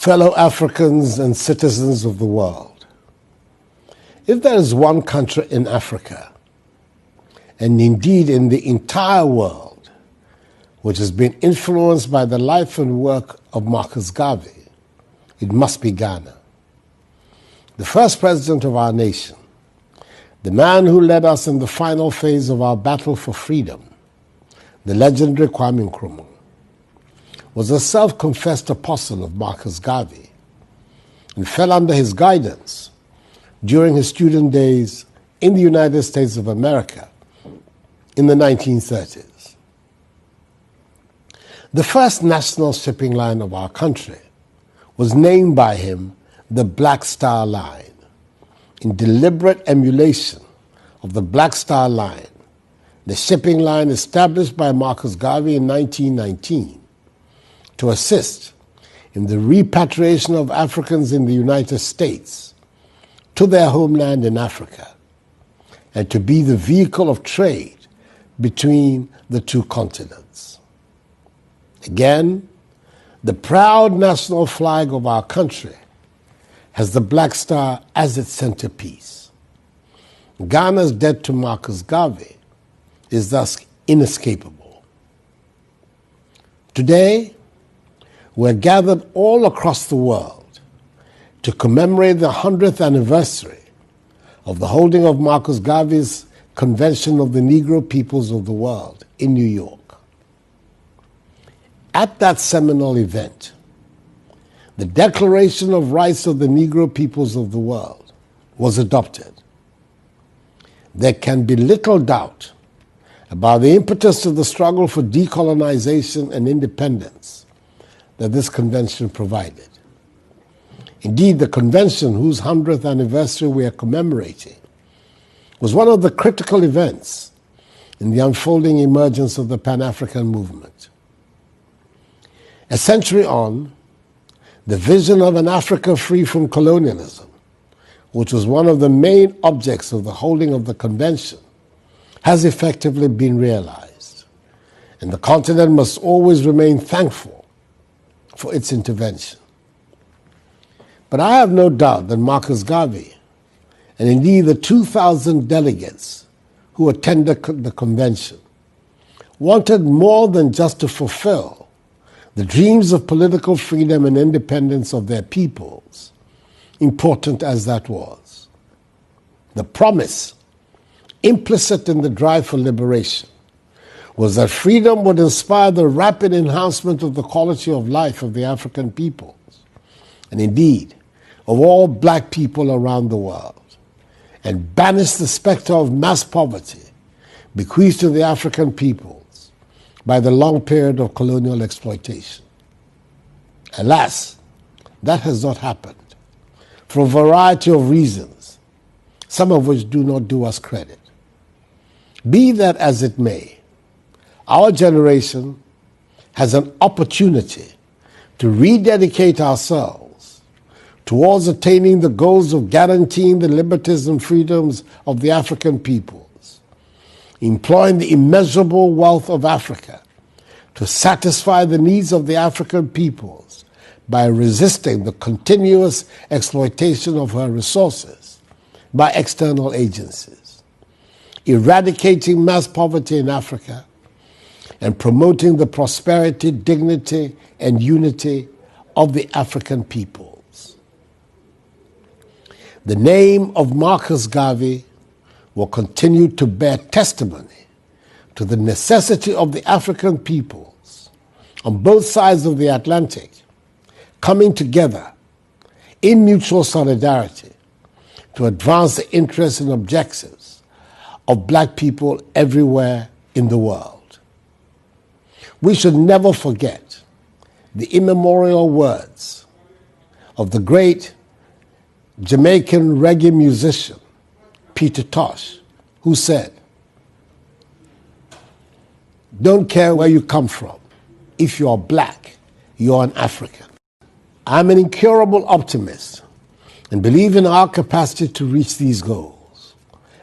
Fellow Africans and citizens of the world, if there is one country in Africa, and indeed in the entire world, which has been influenced by the life and work of Marcus Garvey, it must be Ghana. The first president of our nation, the man who led us in the final phase of our battle for freedom, the legendary Kwame Nkrumah, was a self-confessed apostle of Marcus Garvey and fell under his guidance during his student days in the United States of America in the 1930s. The first national shipping line of our country was named by him the Black Star Line, in deliberate emulation of the Black Star Line, the shipping line established by Marcus Garvey in 1919 to assist in the repatriation of Africans in the United States to their homeland in Africa, and to be the vehicle of trade between the two continents. Again, the proud national flag of our country has the Black Star as its centerpiece. Ghana's debt to Marcus Garvey is thus inescapable. Today, we're gathered all across the world to commemorate the 100th anniversary of the holding of Marcus Garvey's Convention of the Negro Peoples of the World in New York. At that seminal event, the Declaration of Rights of the Negro Peoples of the World was adopted. There can be little doubt about the impetus of the struggle for decolonization and independence that this convention provided. Indeed, the convention, whose 100th anniversary we are commemorating, was one of the critical events in the unfolding emergence of the Pan-African movement. A century on, the vision of an Africa free from colonialism, which was one of the main objects of the holding of the convention, has effectively been realized, and the continent must always remain thankful for its intervention. But I have no doubt that Marcus Garvey, and indeed the 2,000 delegates who attended the convention, wanted more than just to fulfill the dreams of political freedom and independence of their peoples, important as that was. The promise implicit in the drive for liberation was that freedom would inspire the rapid enhancement of the quality of life of the African peoples, and indeed of all black people around the world, and banish the specter of mass poverty bequeathed to the African peoples by the long period of colonial exploitation. Alas, that has not happened for a variety of reasons, some of which do not do us credit. Be that as it may, our generation has an opportunity to rededicate ourselves towards attaining the goals of guaranteeing the liberties and freedoms of the African peoples, employing the immeasurable wealth of Africa to satisfy the needs of the African peoples by resisting the continuous exploitation of her resources by external agencies, eradicating mass poverty in Africa, and promoting the prosperity, dignity, and unity of the African peoples. The name of Marcus Garvey will continue to bear testimony to the necessity of the African peoples on both sides of the Atlantic coming together in mutual solidarity to advance the interests and objectives of black people everywhere in the world. We should never forget the immemorial words of the great Jamaican reggae musician, Peter Tosh, who said, "Don't care where you come from. If you are black, you're an African." I'm an incurable optimist and believe in our capacity to reach these goals.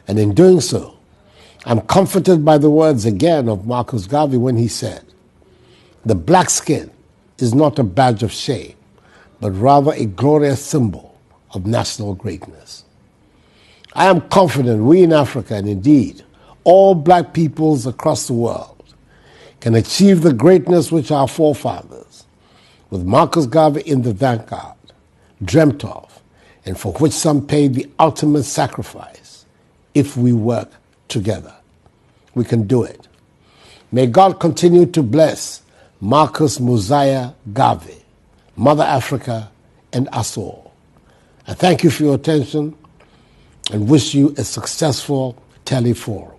And in doing so, I'm comforted by the words again of Marcus Garvey when he said, "The black skin is not a badge of shame, but rather a glorious symbol of national greatness. I am confident we in Africa, and indeed all black peoples across the world, can achieve the greatness which our forefathers, with Marcus Garvey in the vanguard, dreamt of, and for which some paid the ultimate sacrifice, if we work together. We can do it. May God continue to bless Marcus Mosiah Garvey, Mother Africa, and us all. I thank you for your attention and wish you a successful teleforum.